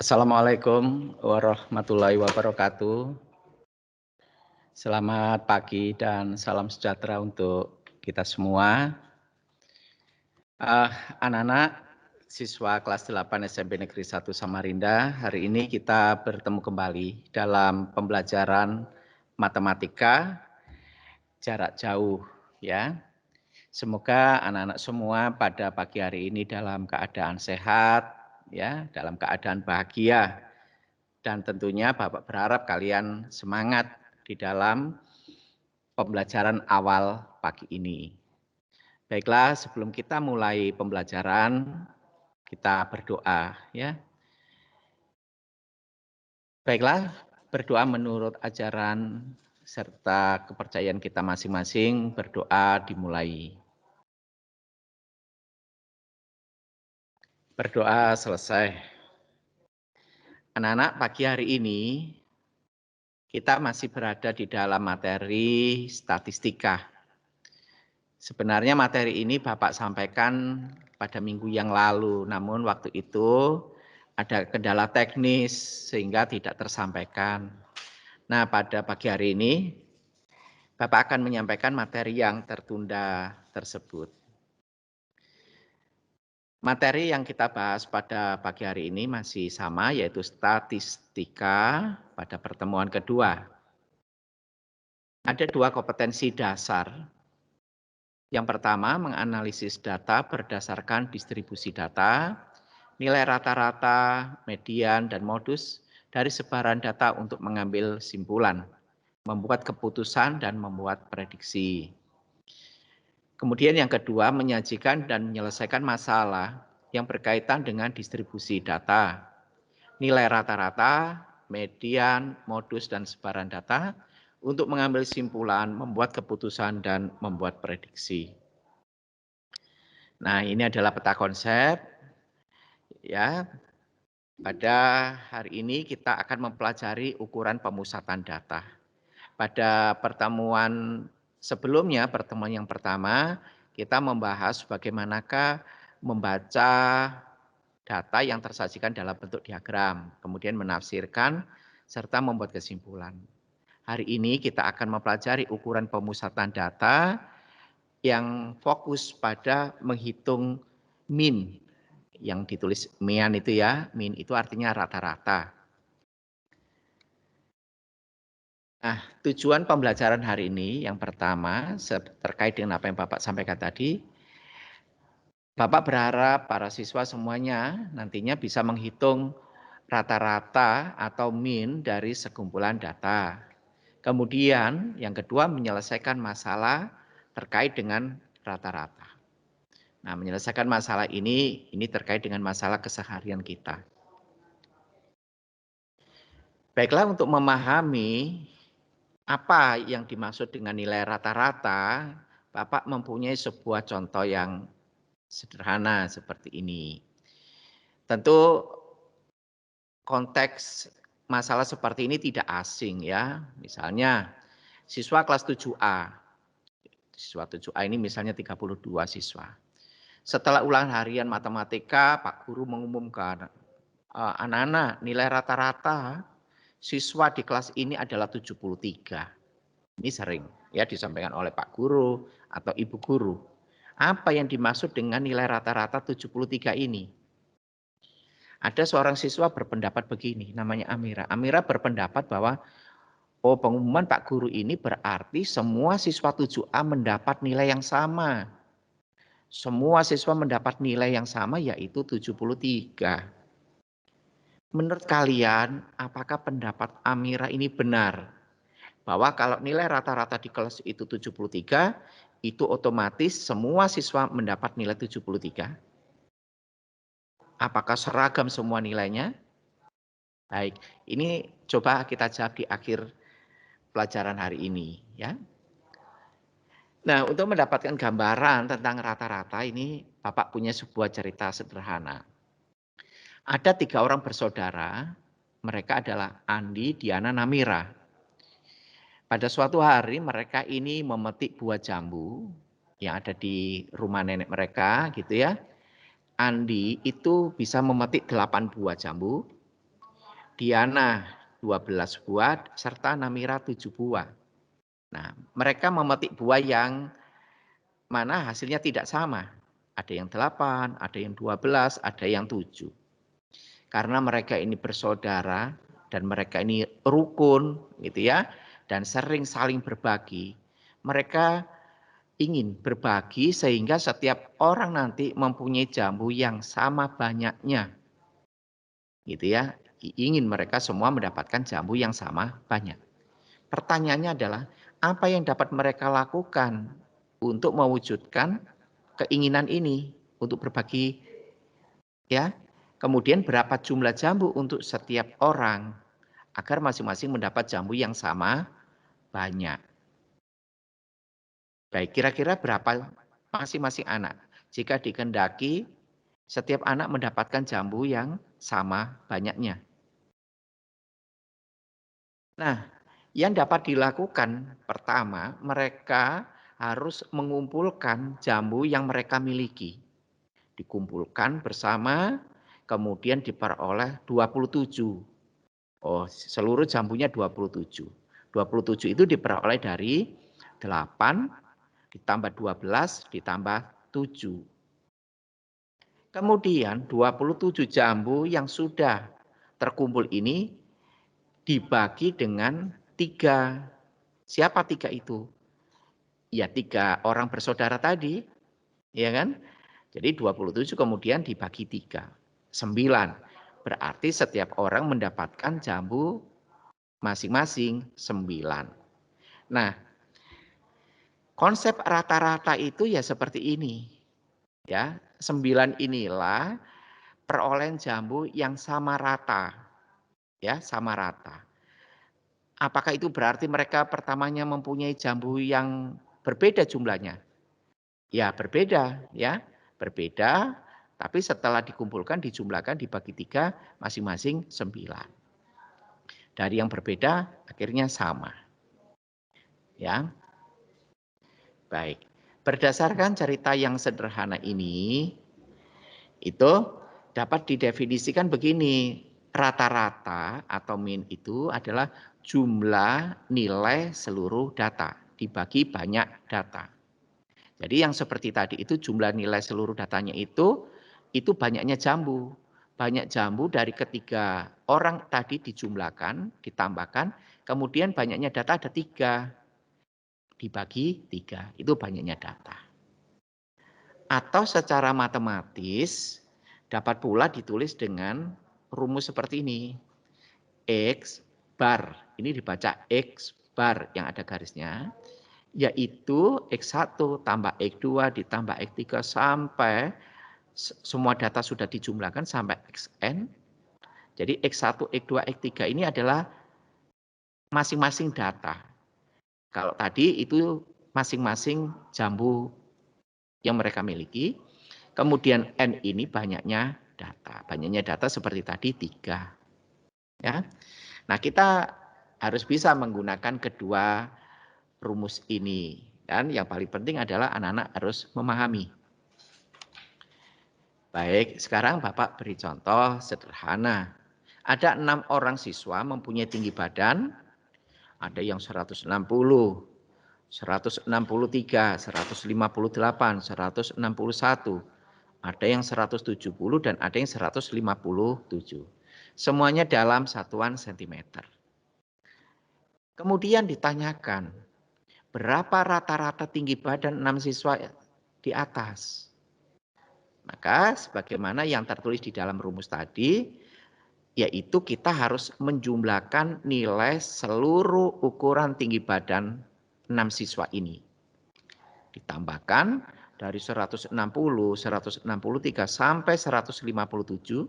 Assalamualaikum warahmatullahi wabarakatuh. Selamat pagi dan salam sejahtera untuk kita semua. Anak-anak siswa kelas 8 SMP Negeri 1 Samarinda, hari ini kita bertemu kembali dalam pembelajaran matematika jarak jauh ya. Semoga anak-anak semua pada pagi hari ini dalam keadaan sehat ya, dalam keadaan bahagia. Dan tentunya Bapak berharap kalian semangat di dalam pembelajaran awal pagi ini. Baiklah, sebelum kita mulai pembelajaran, kita berdoa ya. Baiklah, berdoa menurut ajaran serta kepercayaan kita masing-masing, berdoa dimulai. Berdoa selesai. Anak-anak, pagi hari ini kita masih berada di dalam materi statistika. Sebenarnya materi ini Bapak sampaikan pada minggu yang lalu, namun waktu itu ada kendala teknis sehingga tidak tersampaikan. Nah, pada pagi hari ini Bapak akan menyampaikan materi yang tertunda tersebut. Materi yang kita bahas pada pagi hari ini masih sama, yaitu statistika pada pertemuan kedua. Ada dua kompetensi dasar. Yang pertama, menganalisis data berdasarkan distribusi data, nilai rata-rata, median, dan modus dari sebaran data untuk mengambil simpulan, membuat keputusan, dan membuat prediksi. Kemudian yang kedua, menyajikan dan menyelesaikan masalah yang berkaitan dengan distribusi data, nilai rata-rata, median, modus, dan sebaran data untuk mengambil simpulan, membuat keputusan, dan membuat prediksi. Nah, ini adalah peta konsep. Ya, pada hari ini kita akan mempelajari ukuran pemusatan data. Pada pertemuan sebelumnya, pertemuan yang pertama, kita membahas bagaimanakah membaca data yang tersajikan dalam bentuk diagram, kemudian menafsirkan serta membuat kesimpulan. Hari ini kita akan mempelajari ukuran pemusatan data yang fokus pada menghitung mean, yang ditulis mean itu ya, mean itu artinya rata-rata. Nah, tujuan pembelajaran hari ini yang pertama terkait dengan apa yang Bapak sampaikan tadi, Bapak berharap para siswa semuanya nantinya bisa menghitung rata-rata atau mean dari sekumpulan data. Kemudian yang kedua menyelesaikan masalah terkait dengan rata-rata. Nah, menyelesaikan masalah ini terkait dengan masalah keseharian kita. Baiklah, untuk memahami apa yang dimaksud dengan nilai rata-rata, Bapak mempunyai sebuah contoh yang sederhana seperti ini. Tentu konteks masalah seperti ini tidak asing ya. Misalnya siswa kelas 7A. Siswa 7A ini misalnya 32 siswa. Setelah ulangan harian matematika, Pak Guru mengumumkan, anak-anak nilai rata-rata siswa di kelas ini adalah 73. Ini sering ya disampaikan oleh Pak Guru atau Ibu Guru. Apa yang dimaksud dengan nilai rata-rata 73 ini? Ada seorang siswa berpendapat begini, namanya Amira. Amira berpendapat bahwa pengumuman Pak Guru ini berarti semua siswa 7A mendapat nilai yang sama. Semua siswa mendapat nilai yang sama yaitu 73. Menurut kalian, apakah pendapat Amira ini benar? Bahwa kalau nilai rata-rata di kelas itu 73, itu otomatis semua siswa mendapat nilai 73. Apakah seragam semua nilainya? Baik, ini coba kita jawab di akhir pelajaran hari ini ya. Nah, untuk mendapatkan gambaran tentang rata-rata ini, Bapak punya sebuah cerita sederhana. Ada 3 orang bersaudara, mereka adalah Andi, Diana, Namira. Pada suatu hari mereka ini memetik buah jambu yang ada di rumah nenek mereka gitu ya. Andi itu bisa memetik 8 buah jambu, Diana 12 buah, serta Namira 7 buah. Nah, mereka memetik buah yang mana hasilnya tidak sama. Ada yang 8, ada yang 12, ada yang 7. Karena mereka ini bersaudara dan mereka ini rukun gitu ya, dan sering saling berbagi. Mereka ingin berbagi sehingga setiap orang nanti mempunyai jambu yang sama banyaknya. Gitu ya. Ingin mereka semua mendapatkan jambu yang sama banyak. Pertanyaannya adalah apa yang dapat mereka lakukan untuk mewujudkan keinginan ini untuk berbagi ya. Kemudian berapa jumlah jambu untuk setiap orang agar masing-masing mendapat jambu yang sama banyak. Baik, kira-kira berapa masing-masing anak? Jika dikehendaki setiap anak mendapatkan jambu yang sama banyaknya. Nah, yang dapat dilakukan pertama, mereka harus mengumpulkan jambu yang mereka miliki. Dikumpulkan bersama, kemudian diperoleh 27. Oh, seluruh jambunya 27. 27 itu diperoleh dari 8 ditambah 12 ditambah 7. Kemudian 27 jambu yang sudah terkumpul ini dibagi dengan 3. Siapa 3 itu? Ya 3 orang bersaudara tadi, ya kan? Jadi 27 kemudian dibagi 3. 9. Berarti setiap orang mendapatkan jambu masing-masing 9. Nah, konsep rata-rata itu ya seperti ini. Ya, 9 inilah perolehan jambu yang sama rata. Ya, sama rata. Apakah itu berarti mereka pertamanya mempunyai jambu yang berbeda jumlahnya? Ya, berbeda, ya. Berbeda, tapi setelah dikumpulkan, dijumlahkan, dibagi 3, masing-masing 9. Dari yang berbeda akhirnya sama. Ya. Baik. Berdasarkan cerita yang sederhana ini, itu dapat didefinisikan begini. Rata-rata atau min itu adalah jumlah nilai seluruh data dibagi banyak data. Jadi yang seperti tadi itu jumlah nilai seluruh datanya itu banyaknya jambu. Banyak jambu dari ketiga orang tadi dijumlahkan, ditambahkan, kemudian banyaknya data ada 3. Dibagi 3, itu banyaknya data. Atau secara matematis dapat pula ditulis dengan rumus seperti ini. X bar, ini dibaca X bar yang ada garisnya, yaitu X1 tambah X2 ditambah X3 sampai semua data sudah dijumlahkan sampai Xn. Jadi X1, X2, X3 ini adalah masing-masing data. Kalau tadi itu masing-masing jambu yang mereka miliki. Kemudian N ini banyaknya data. Banyaknya data seperti tadi 3. Ya. Nah, kita harus bisa menggunakan kedua rumus ini. Dan yang paling penting adalah anak-anak harus memahami. Baik, sekarang Bapak beri contoh sederhana. Ada 6 orang siswa mempunyai tinggi badan, ada yang 160, 163, 158, 161. Ada yang 170 dan ada yang 157. Semuanya dalam satuan sentimeter. Kemudian ditanyakan, berapa rata-rata tinggi badan 6 siswa di atas? Maka sebagaimana yang tertulis di dalam rumus tadi, yaitu kita harus menjumlahkan nilai seluruh ukuran tinggi badan 6 siswa ini. Ditambahkan dari 160, 163 sampai 157,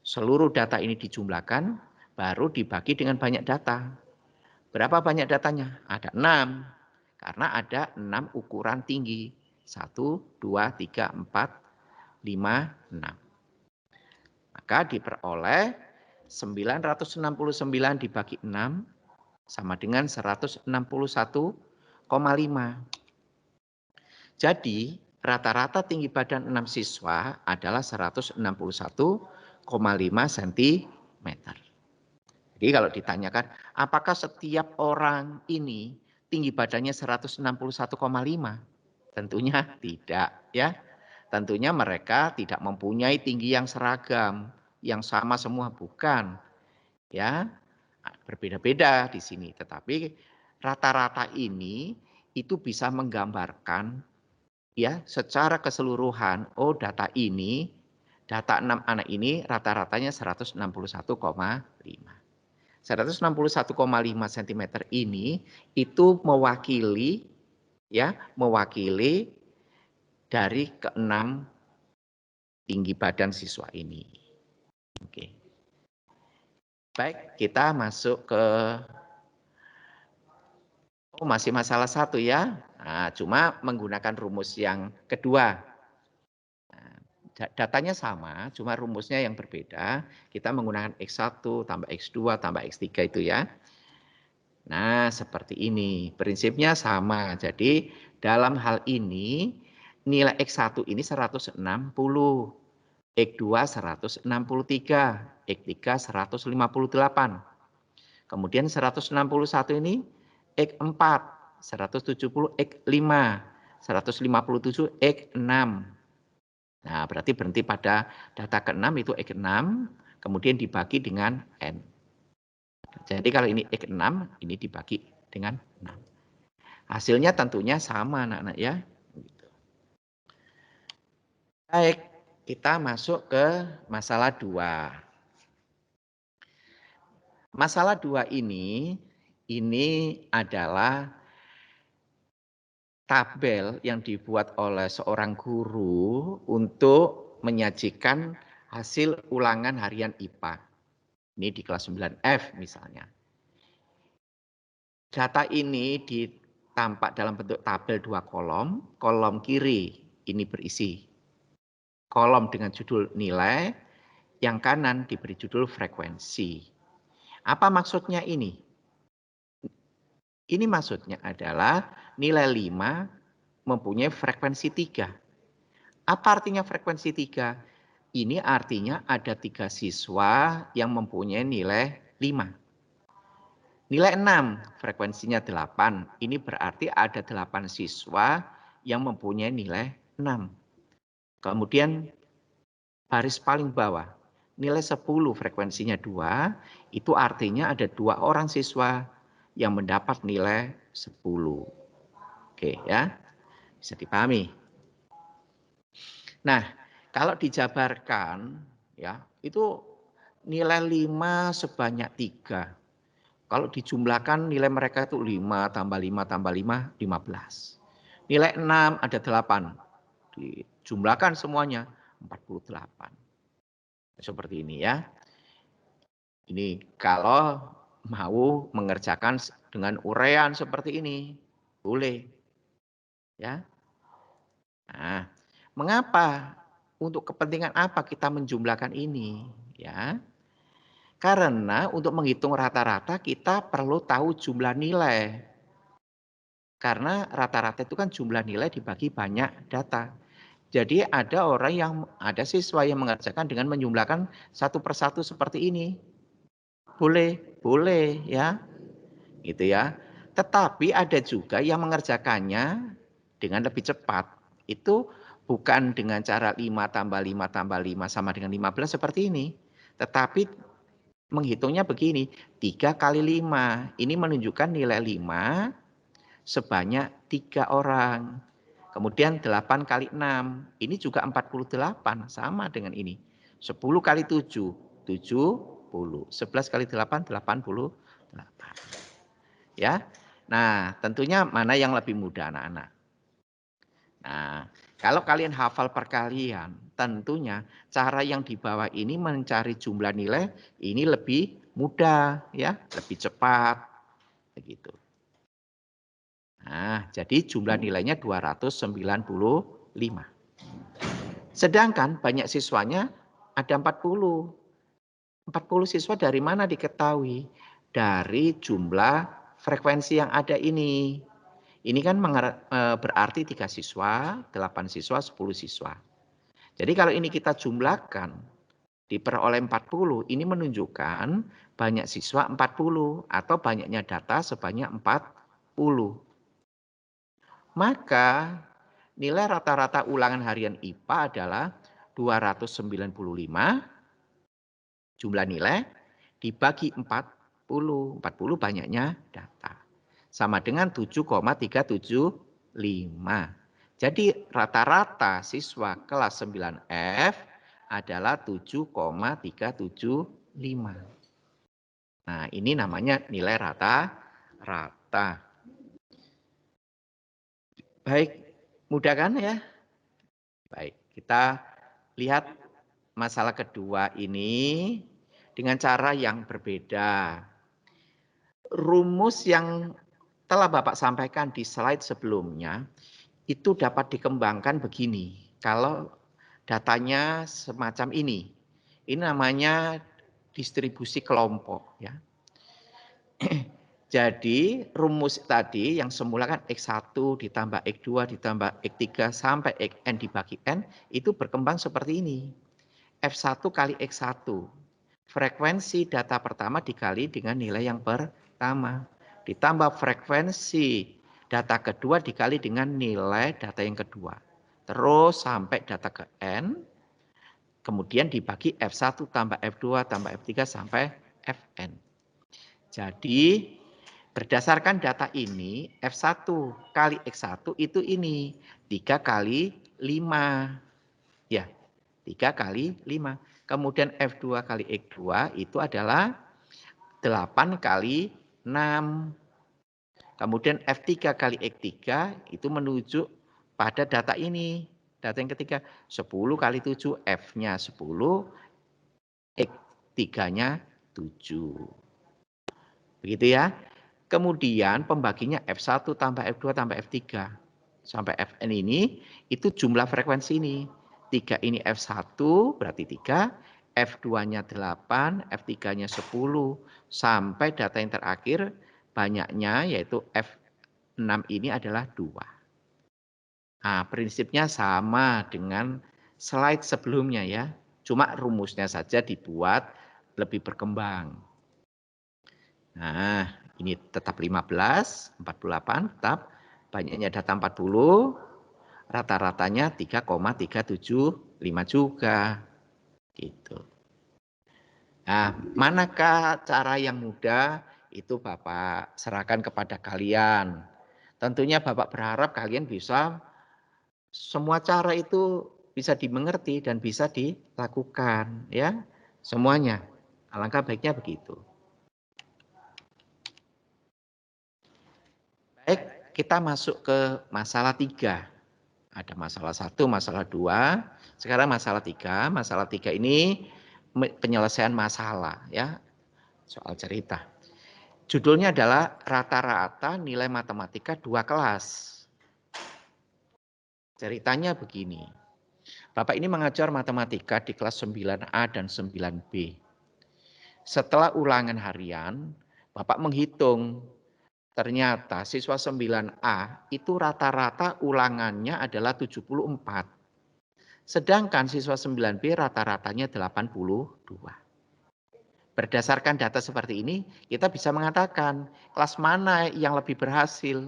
seluruh data ini dijumlahkan, baru dibagi dengan banyak data. Berapa banyak datanya? Ada 6, karena ada 6 ukuran tinggi. 1, 2, 3, 4, 5, 6. Maka diperoleh 969 dibagi 6 sama dengan 161,5. Jadi rata-rata tinggi badan 6 siswa adalah 161,5 cm. Jadi kalau ditanyakan, apakah setiap orang ini tinggi badannya 161,5? Tentunya tidak, ya. Tentunya mereka tidak mempunyai tinggi yang seragam, yang sama semua, bukan, ya. Berbeda-beda di sini, tetapi rata-rata ini itu bisa menggambarkan ya secara keseluruhan, oh data 6 anak ini rata-ratanya 161,5. 161,5 cm ini itu mewakili ya, mewakili dari keenam tinggi badan siswa ini. Oke. Baik, kita masuk ke masih masalah 1 ya. Nah, cuma menggunakan rumus yang kedua. Nah, datanya sama, cuma rumusnya yang berbeda. Kita menggunakan X1 tambah X2 tambah X3 itu ya. Nah, seperti ini. Prinsipnya sama. Jadi, dalam hal ini nilai X1 ini 160, X2 163, X3 158. Kemudian 161 ini X4, 170 X5, 157 X6. Nah, berarti berhenti pada data ke-6 itu X6, kemudian dibagi dengan N. Jadi kalau ini X6, ini dibagi dengan 6. Hasilnya tentunya sama anak-anak ya. Baik, kita masuk ke masalah 2. Masalah 2 ini adalah tabel yang dibuat oleh seorang guru untuk menyajikan hasil ulangan harian IPA. Ini di kelas 9F misalnya. Data ini ditampak dalam bentuk tabel 2 kolom. Kolom kiri ini berisi kolom dengan judul nilai, yang kanan diberi judul frekuensi. Apa maksudnya ini? Ini maksudnya adalah nilai 5 mempunyai frekuensi 3. Apa artinya frekuensi 3? Ini artinya ada 3 siswa yang mempunyai nilai 5. Nilai 6, frekuensinya 8. Ini berarti ada 8 siswa yang mempunyai nilai 6. Kemudian baris paling bawah, nilai 10 frekuensinya 2, itu artinya ada 2 orang siswa yang mendapat nilai 10. Oke ya, bisa dipahami. Nah, kalau dijabarkan ya, itu nilai 5 sebanyak 3. Kalau dijumlahkan nilai mereka itu 5 tambah 5 tambah 5, 15. Nilai 6 ada 8. Dijumlahkan semuanya 48. Seperti ini ya. Ini kalau mau mengerjakan dengan uraian seperti ini, boleh. Ya. Nah, mengapa? Untuk kepentingan apa kita menjumlahkan ini? Ya. Karena untuk menghitung rata-rata kita perlu tahu jumlah nilai. Karena rata-rata itu kan jumlah nilai dibagi banyak data. Jadi ada siswa yang mengerjakan dengan menjumlahkan satu persatu seperti ini. Boleh ya. Gitu ya. Tetapi ada juga yang mengerjakannya dengan lebih cepat. Itu bukan dengan cara 5 tambah 5 tambah 5 sama dengan 15 seperti ini. Tetapi menghitungnya begini, 3 kali 5. Ini menunjukkan nilai 5 sebanyak 3 orang. Kemudian 8 kali 6, ini juga 48, sama dengan ini. 10 kali 7, 70. 11 kali 8, 88. Ya. Nah, tentunya mana yang lebih mudah anak-anak? Nah, kalau kalian hafal perkalian, tentunya cara yang di bawah ini mencari jumlah nilai ini lebih mudah ya, lebih cepat begitu. Nah, jadi jumlah nilainya 295. Sedangkan banyak siswanya ada 40. 40 siswa dari mana diketahui? Dari jumlah frekuensi yang ada ini. Ini kan berarti 3 siswa, 8 siswa, 10 siswa. Jadi kalau ini kita jumlahkan, diperoleh 40, ini menunjukkan banyak siswa 40 atau banyaknya data sebanyak 40. Maka nilai rata-rata ulangan harian IPA adalah 295 jumlah nilai dibagi 40. 40 banyaknya data. Sama dengan 7,375. Jadi rata-rata siswa kelas 9F adalah 7,375. Nah, ini namanya nilai rata-rata. Baik, mudah kan ya? Baik, kita lihat masalah kedua ini dengan cara yang berbeda. Rumus yang telah Bapak sampaikan di slide sebelumnya itu dapat dikembangkan begini. Kalau datanya semacam ini. Ini namanya distribusi kelompok ya. Jadi rumus tadi yang semula kan X1 ditambah X2 ditambah X3 sampai Xn dibagi N itu berkembang seperti ini. F1 kali X1. Frekuensi data pertama dikali dengan nilai yang pertama. Ditambah frekuensi data kedua dikali dengan nilai data yang kedua. Terus sampai data ke N. Kemudian dibagi F1 tambah F2 tambah F3 sampai Fn. Jadi berdasarkan data ini, F1 kali X1 itu ini, 3 kali 5. Ya, 3 kali 5. Kemudian F2 kali X2 itu adalah 8 kali 6. Kemudian F3 kali X3 itu menuju pada data ini. Data yang ketiga, 10 kali 7, F-nya 10, X3-nya 7. Begitu ya. Kemudian pembaginya F1 tambah F2 tambah F3 sampai Fn ini itu jumlah frekuensi ini. 3 ini F1 berarti 3, F2-nya 8, F3-nya 10 sampai data yang terakhir banyaknya yaitu F6 ini adalah 2. Nah, prinsipnya sama dengan slide sebelumnya ya. Cuma rumusnya saja dibuat lebih berkembang. Nah, ini tetap 15, 48, tetap banyaknya data 40, rata-ratanya 3,375 juga. Gitu. Nah, manakah cara yang mudah? Itu Bapak serahkan kepada kalian. Tentunya Bapak berharap kalian bisa semua cara itu bisa dimengerti dan bisa dilakukan ya. Semuanya. Alangkah baiknya begitu. Baik, kita masuk ke masalah 3. Ada masalah 1, masalah 2. Sekarang masalah 3. Masalah 3 ini penyelesaian masalah ya. Soal cerita. Judulnya adalah rata-rata nilai matematika 2 kelas. Ceritanya begini. Bapak ini mengajar matematika di kelas 9A dan 9B. Setelah ulangan harian, Bapak menghitung ternyata siswa 9A itu rata-rata ulangannya adalah 74. Sedangkan siswa 9B rata-ratanya 82. Berdasarkan data seperti ini, kita bisa mengatakan kelas mana yang lebih berhasil.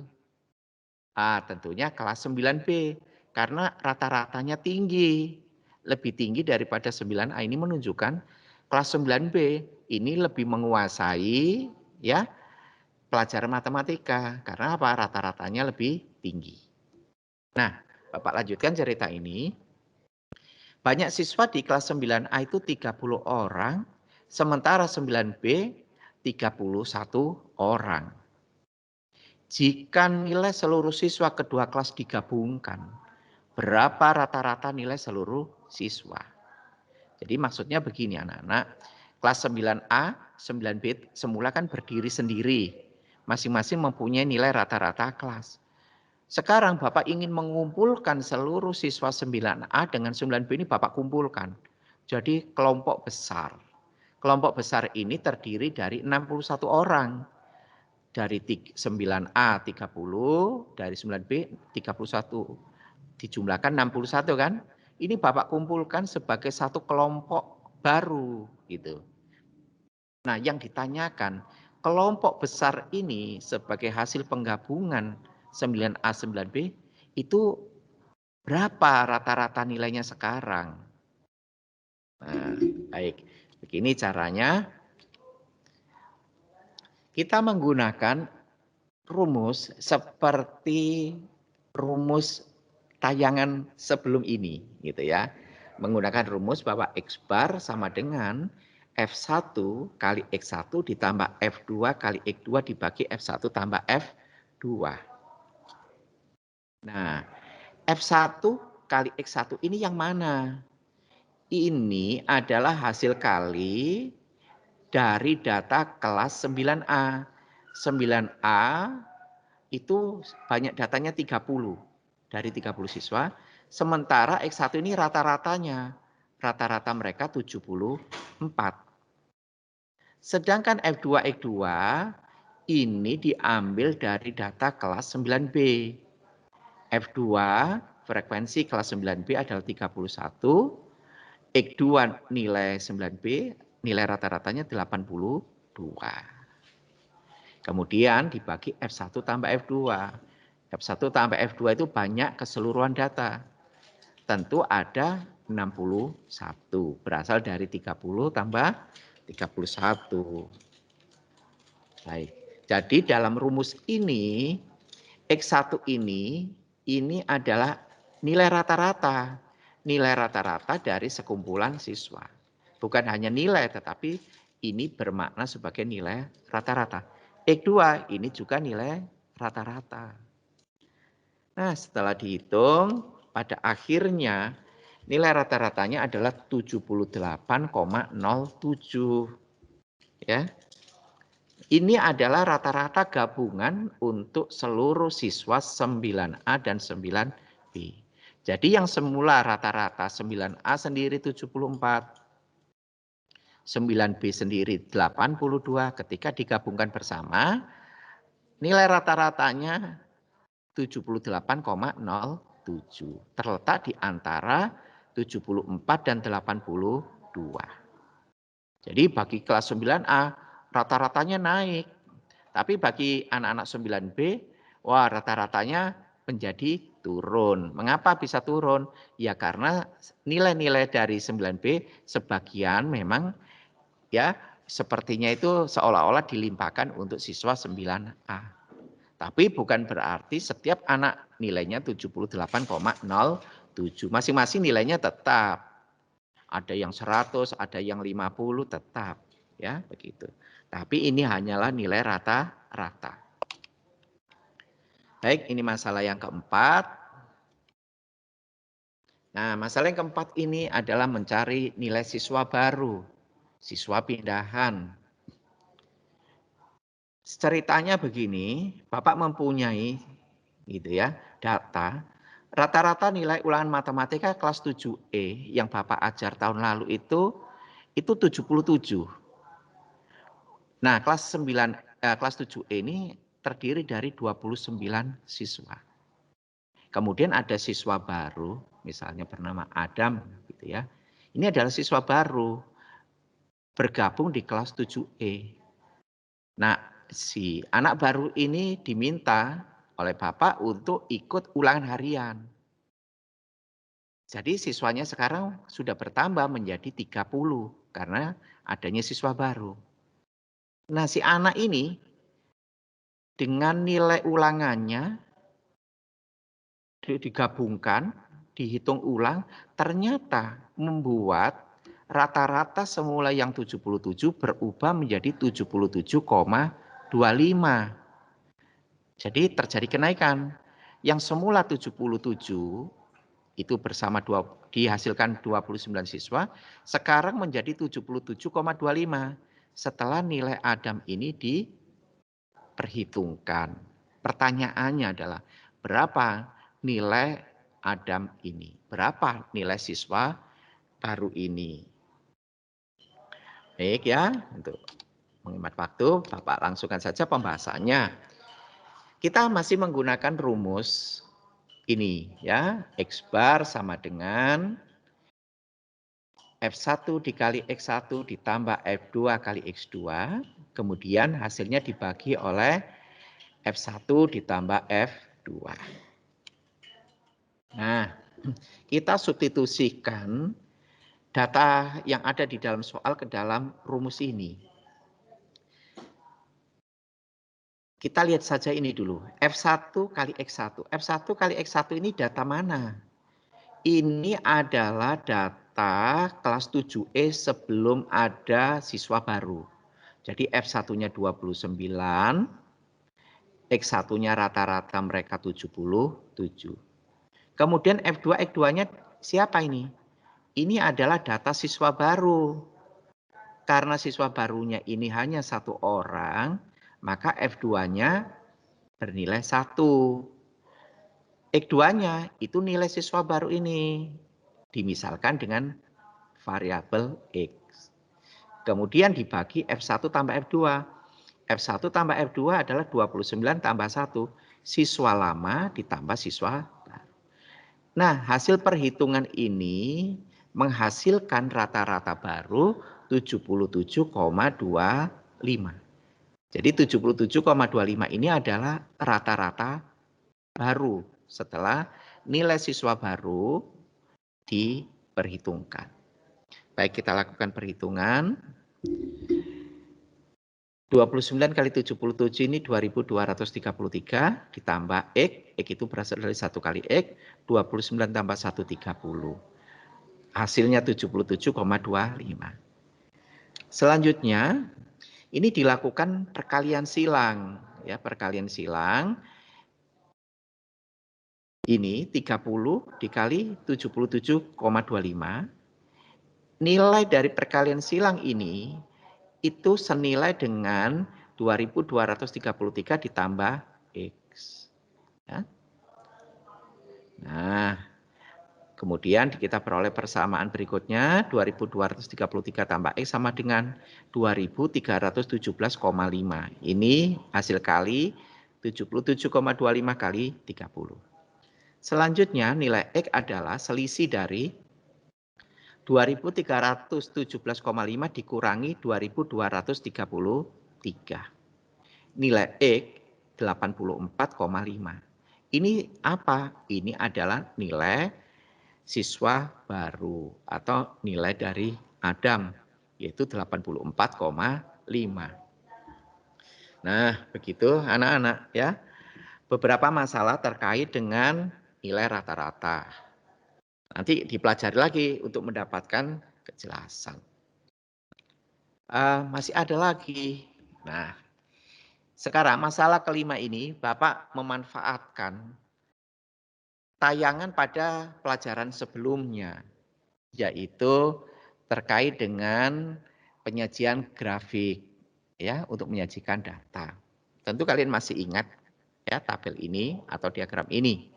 Tentunya kelas 9B, karena rata-ratanya tinggi. Lebih tinggi daripada 9A ini menunjukkan kelas 9B ini lebih menguasai ya pelajaran matematika. Karena apa? Rata-ratanya lebih tinggi. Nah, Bapak lanjutkan cerita ini. Banyak siswa di kelas 9A itu 30 orang, sementara 9B 31 orang. Jika nilai seluruh siswa kedua kelas digabungkan, berapa rata-rata nilai seluruh siswa? Jadi maksudnya begini anak-anak, kelas 9A, 9B semula kan berdiri sendiri. Masing-masing mempunyai nilai rata-rata kelas. Sekarang Bapak ingin mengumpulkan seluruh siswa 9A dengan 9B ini Bapak kumpulkan. Jadi kelompok besar. Kelompok besar ini terdiri dari 61 orang. Dari 9A 30, dari 9B 31. Dijumlahkan 61 kan. Ini Bapak kumpulkan sebagai satu kelompok baru gitu. Nah, yang ditanyakan, kelompok besar ini sebagai hasil penggabungan 9A 9B itu berapa rata-rata nilainya sekarang? Nah, baik. Begini caranya. Kita menggunakan rumus seperti rumus tayangan sebelum ini, gitu ya. Menggunakan rumus bahwa X bar sama dengan F1 kali X1 ditambah F2 kali X2 dibagi F1 tambah F2. Nah, F1 kali X1 ini yang mana? Ini adalah hasil kali dari data kelas 9A. 9A itu banyak datanya 30 dari 30 siswa. Sementara X1 ini rata-ratanya. Rata-rata mereka 74. Sedangkan F2 X2 ini diambil dari data kelas 9B. F2 frekuensi kelas 9B adalah 31. X2 nilai 9B, nilai rata-ratanya 82. Kemudian dibagi F1 tambah F2. F1 tambah F2 itu banyak keseluruhan data. Tentu ada 61. Berasal dari 30 tambah 31. Baik. Jadi dalam rumus ini, X1 ini adalah nilai rata-rata. Nilai rata-rata dari sekumpulan siswa. Bukan hanya nilai, tetapi ini bermakna sebagai nilai rata-rata. X2 ini juga nilai rata-rata. Nah, setelah dihitung, pada akhirnya nilai rata-ratanya adalah 78,07. Ya. Ini adalah rata-rata gabungan untuk seluruh siswa 9A dan 9B. Jadi yang semula rata-rata 9A sendiri 74, 9B sendiri 82, ketika digabungkan bersama, nilai rata-ratanya 78,07. Terletak di antara 74 dan 82. Jadi bagi kelas 9A, rata-ratanya naik. Tapi bagi anak-anak 9B, wah rata-ratanya menjadi turun. Mengapa bisa turun? Ya karena nilai-nilai dari 9B sebagian memang ya sepertinya itu seolah-olah dilimpahkan untuk siswa 9A. Tapi bukan berarti setiap anak nilainya 78,07. Masing-masing nilainya tetap. Ada yang 100, ada yang 50 tetap. Ya, begitu. Tapi ini hanyalah nilai rata-rata. Baik, ini masalah yang keempat. Nah, masalah yang keempat ini adalah mencari nilai siswa baru, siswa pindahan. Ceritanya begini, Bapak mempunyai gitu ya, data rata-rata nilai ulangan matematika kelas 7E yang Bapak ajar tahun lalu itu 77. Nah, kelas 7E ini terdiri dari 29 siswa. Kemudian ada siswa baru, misalnya bernama Adam gitu ya. Ini adalah siswa baru bergabung di kelas 7E. Nah, si anak baru ini diminta oleh Bapak untuk ikut ulangan harian. Jadi siswanya sekarang sudah bertambah menjadi 30 karena adanya siswa baru. Nah, si anak ini dengan nilai ulangannya digabungkan, dihitung ulang, ternyata membuat rata-rata semula yang 77 berubah menjadi 77,25. Jadi terjadi kenaikan. Yang semula 77 itu bersama dihasilkan 29 siswa, sekarang menjadi 77,25 setelah nilai Adam ini diperhitungkan. Pertanyaannya adalah berapa nilai Adam ini? Berapa nilai siswa baru ini? Baik ya, untuk menghemat waktu, Bapak langsungkan saja pembahasannya. Kita masih menggunakan rumus ini ya, X bar sama dengan F1 dikali X1 ditambah F2 kali X2, kemudian hasilnya dibagi oleh F1 ditambah F2. Nah, kita substitusikan data yang ada di dalam soal ke dalam rumus ini. Kita lihat saja ini dulu, F1 kali X1. F1 kali X1 ini data mana? Ini adalah data kelas 7E sebelum ada siswa baru. Jadi F1-nya 29, X1-nya rata-rata mereka 77. Kemudian F2, X2-nya siapa ini? Ini adalah data siswa baru. Karena siswa barunya ini hanya 1 orang, maka F2-nya bernilai 1. X2-nya itu nilai siswa baru ini. Dimisalkan dengan variabel X. Kemudian dibagi F1 tambah F2. F1 tambah F2 adalah 29 tambah 1. Siswa lama ditambah siswa baru. Nah, hasil perhitungan ini menghasilkan rata-rata baru 77,25. Jadi 77,25 ini adalah rata-rata baru setelah nilai siswa baru diperhitungkan. Baik, kita lakukan perhitungan. 29 kali 77 ini 2233 ditambah X itu berasal dari 1 kali X, 29 tambah 1, 30. Hasilnya 77,25. Selanjutnya, ini dilakukan perkalian silang. Ya, perkalian silang. Ini 30 dikali 77,25. Nilai dari perkalian silang ini itu senilai dengan 2233 ditambah X. Ya. Nah, kemudian kita peroleh persamaan berikutnya, 2233 tambah X sama dengan 2317,5. Ini hasil kali 77,25 kali 30. Selanjutnya nilai X adalah selisih dari 2317,5 dikurangi 2233. Nilai X 84,5. Ini apa? Ini adalah nilai siswa baru atau nilai dari Adam, yaitu 84,5. Nah, begitu anak-anak ya. Beberapa masalah terkait dengan nilai rata-rata. Nanti dipelajari lagi untuk mendapatkan kejelasan. Masih ada lagi. Nah, sekarang masalah kelima ini Bapak memanfaatkan tayangan pada pelajaran sebelumnya, yaitu terkait dengan penyajian grafik ya untuk menyajikan data. Tentu kalian masih ingat ya tabel ini atau diagram ini,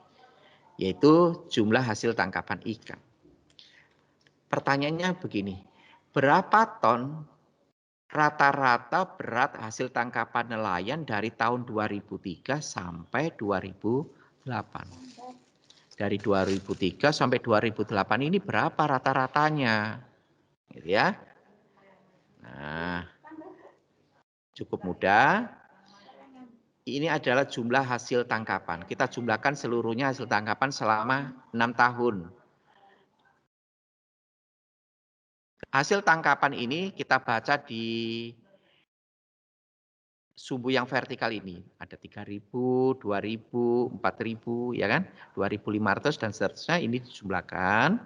yaitu jumlah hasil tangkapan ikan. Pertanyaannya begini, berapa ton rata-rata berat hasil tangkapan nelayan dari tahun 2003 sampai 2008? Dari 2003 sampai 2008 ini berapa rata-ratanya? Gitu ya. Nah, cukup mudah. Ini adalah jumlah hasil tangkapan. Kita jumlahkan seluruhnya hasil tangkapan selama 6 tahun. Hasil tangkapan ini kita baca di sumbu yang vertikal ini. Ada 3.000, 2.000, 4.000, ya kan? 2.500 dan seterusnya ini dijumlahkan.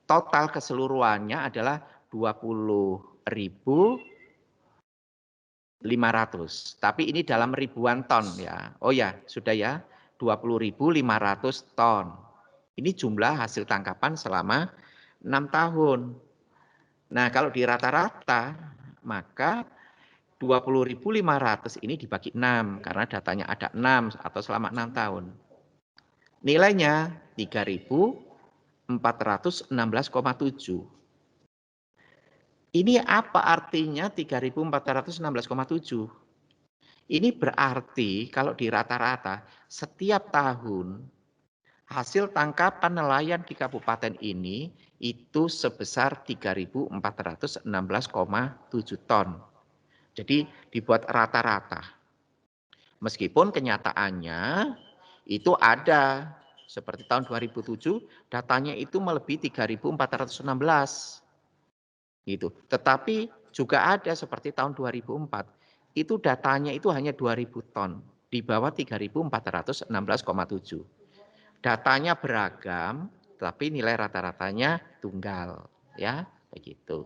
Total keseluruhannya adalah 20.500. Tapi ini dalam ribuan ton ya. Oh ya, sudah ya. 20.500 ton. Ini jumlah hasil tangkapan selama 6 tahun. Nah, kalau di rata-rata, maka 20.500 ini dibagi 6, karena datanya ada 6 atau selama 6 tahun. Nilainya 3.416,7. Ini apa artinya 3.416,7? Ini berarti kalau di rata-rata setiap tahun Hasil tangkapan nelayan di kabupaten ini itu sebesar 3.416,7 ton. Jadi dibuat rata-rata. Meskipun kenyataannya itu ada seperti tahun 2007 datanya itu melebihi 3.416 gitu. Tetapi juga ada seperti tahun 2004 itu datanya itu hanya 2.000 ton di bawah 3.416,7. Datanya beragam tapi nilai rata-ratanya tunggal ya begitu.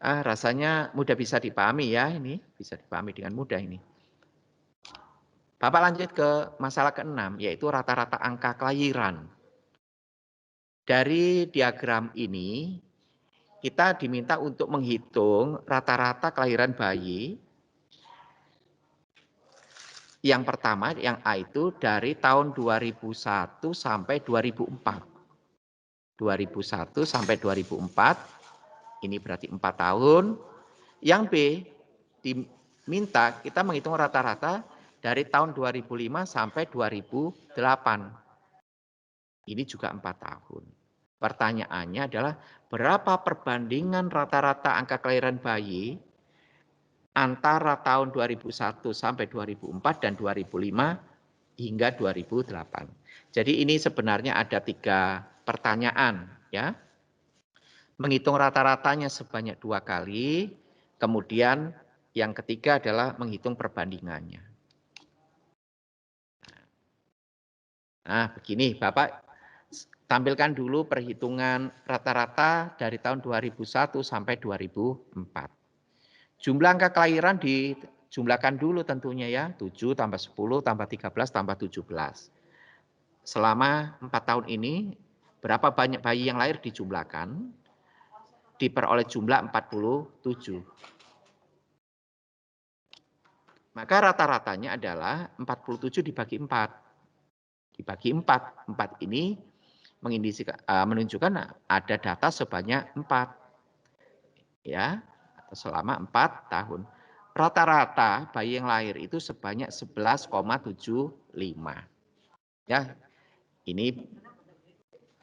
Rasanya mudah bisa dipahami ya ini, bisa dipahami dengan mudah ini. Bapak lanjut ke masalah ke-6, yaitu rata-rata angka kelahiran. Dari diagram ini, kita diminta untuk menghitung rata-rata kelahiran bayi. Yang pertama, yang A itu dari tahun 2001 sampai 2004. 2001 sampai 2004, ini berarti 4 tahun. Yang B, diminta kita menghitung rata-rata dari tahun 2005 sampai 2008. Ini juga 4 tahun. Pertanyaannya adalah berapa perbandingan rata-rata angka kelahiran bayi antara tahun 2001 sampai 2004 dan 2005 hingga 2008. Jadi ini sebenarnya ada 3 pertanyaan ya. Menghitung rata-ratanya sebanyak 2 kali, kemudian yang ketiga adalah menghitung perbandingannya. Nah, begini Bapak tampilkan dulu perhitungan rata-rata dari tahun 2001 sampai 2004. Jumlah angka kelahiran dijumlahkan dulu tentunya ya, 7 tambah 10 tambah 13 tambah 17. Selama 4 tahun ini, berapa banyak bayi yang lahir dijumlahkan, diperoleh jumlah 47. Maka rata-ratanya adalah 47 dibagi 4. Dibagi 4, 4 ini menunjukkan ada data sebanyak 4. Ya, selama 4 tahun. Rata-rata bayi yang lahir itu sebanyak 11,75. Ya, ini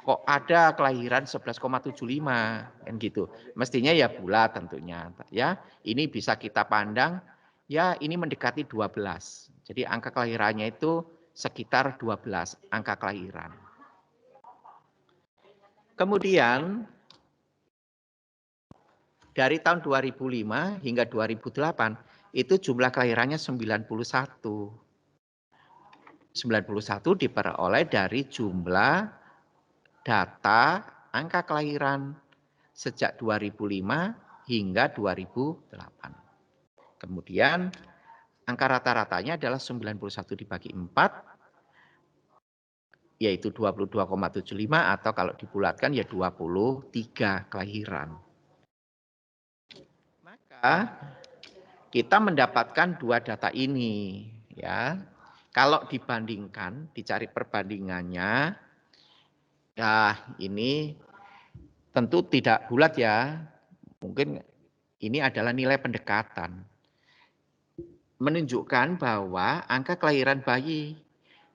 kok ada kelahiran 11,75 kan gitu. Mestinya ya bulat tentunya ya. Ini bisa kita pandang ya ini mendekati 12. Jadi angka kelahirannya itu sekitar 12 angka kelahiran. Kemudian dari tahun 2005 hingga 2008 itu jumlah kelahirannya 91. 91 diperoleh dari jumlah data angka kelahiran sejak 2005 hingga 2008. Kemudian angka rata-ratanya adalah 91 dibagi 4 yaitu 22,75 atau kalau dibulatkan ya 23 kelahiran. Maka kita mendapatkan 2 data ini ya. Kalau dibandingkan, dicari perbandingannya, ya ini tentu tidak bulat ya. Mungkin ini adalah nilai pendekatan. Menunjukkan bahwa angka kelahiran bayi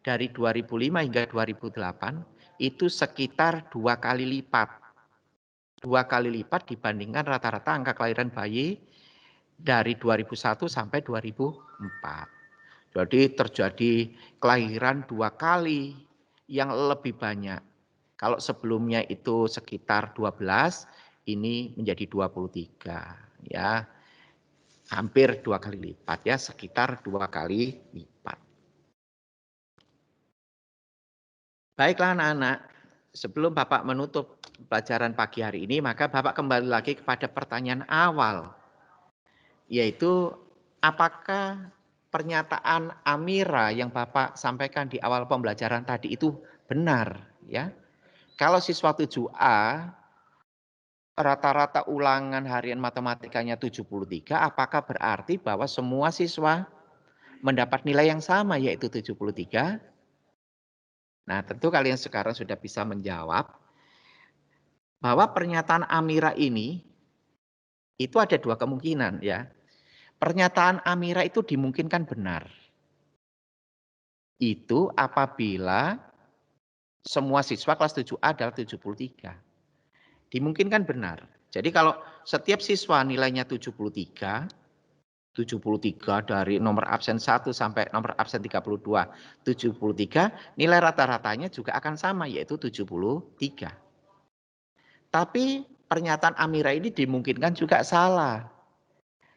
dari 2005 hingga 2008 itu sekitar 2 kali lipat. 2 kali lipat dibandingkan rata-rata angka kelahiran bayi dari 2001 sampai 2004. Jadi terjadi kelahiran 2 kali yang lebih banyak. Kalau sebelumnya itu sekitar 12, ini menjadi 23 ya. Hampir 2 kali lipat ya, sekitar 2 kali lipat. Baiklah anak-anak, sebelum Bapak menutup pelajaran pagi hari ini, maka Bapak kembali lagi kepada pertanyaan awal. Yaitu apakah pernyataan Amira yang Bapak sampaikan di awal pembelajaran tadi itu benar ya? Kalau siswa 7A rata-rata ulangan harian matematikanya 73, apakah berarti bahwa semua siswa mendapat nilai yang sama yaitu 73? Nah, tentu kalian sekarang sudah bisa menjawab bahwa pernyataan Amira ini itu ada 2 kemungkinan ya. Pernyataan Amira itu dimungkinkan benar. Itu apabila semua siswa kelas 7A adalah 73. Dimungkinkan benar. Jadi kalau setiap siswa nilainya 73 dari nomor absen 1 sampai nomor absen 32, 73, nilai rata-ratanya juga akan sama, yaitu 73. Tapi pernyataan Amira ini dimungkinkan juga salah.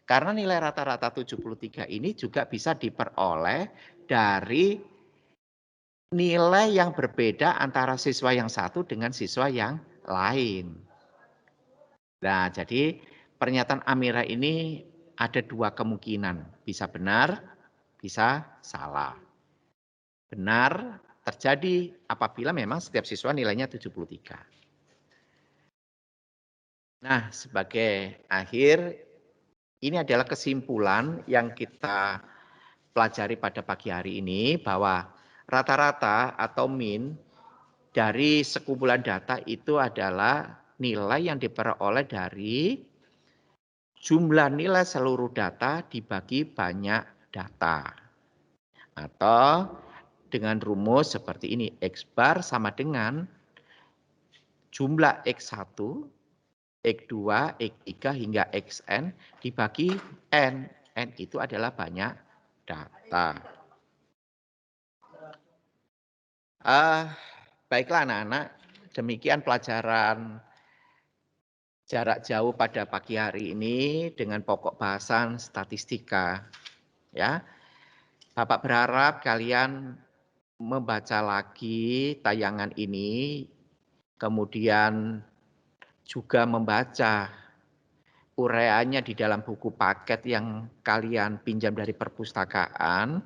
Karena nilai rata-rata 73 ini juga bisa diperoleh dari nilai yang berbeda antara siswa yang satu dengan siswa yang lain. Nah, jadi pernyataan Amira ini ada dua kemungkinan, bisa benar, bisa salah. Benar terjadi apabila memang setiap siswa nilainya 73. Nah, sebagai akhir, ini adalah kesimpulan yang kita pelajari pada pagi hari ini bahwa rata-rata atau min dari sekumpulan data itu adalah nilai yang diperoleh dari jumlah nilai seluruh data dibagi banyak data. Atau dengan rumus seperti ini, X bar sama dengan jumlah X1, X2, X3 hingga Xn dibagi N. N itu adalah banyak data. Baiklah anak-anak, demikian pelajaran jarak jauh pada pagi hari ini dengan pokok bahasan statistika. Ya, Bapak berharap kalian membaca lagi tayangan ini, kemudian juga membaca uraiannya di dalam buku paket yang kalian pinjam dari perpustakaan.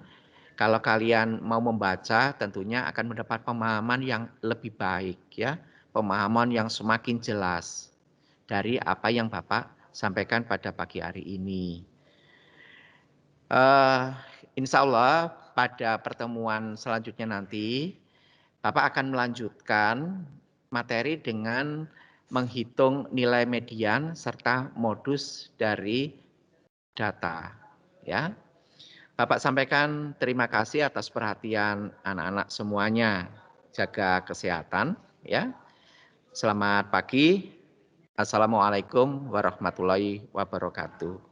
Kalau kalian mau membaca, tentunya akan mendapat pemahaman yang lebih baik, ya, pemahaman yang semakin jelas dari apa yang Bapak sampaikan pada pagi hari ini. Insya Allah pada pertemuan selanjutnya nanti, Bapak akan melanjutkan materi dengan menghitung nilai median serta modus dari data. Ya, Bapak sampaikan terima kasih atas perhatian anak-anak semuanya. Jaga kesehatan, ya. Selamat pagi. Assalamualaikum warahmatullahi wabarakatuh.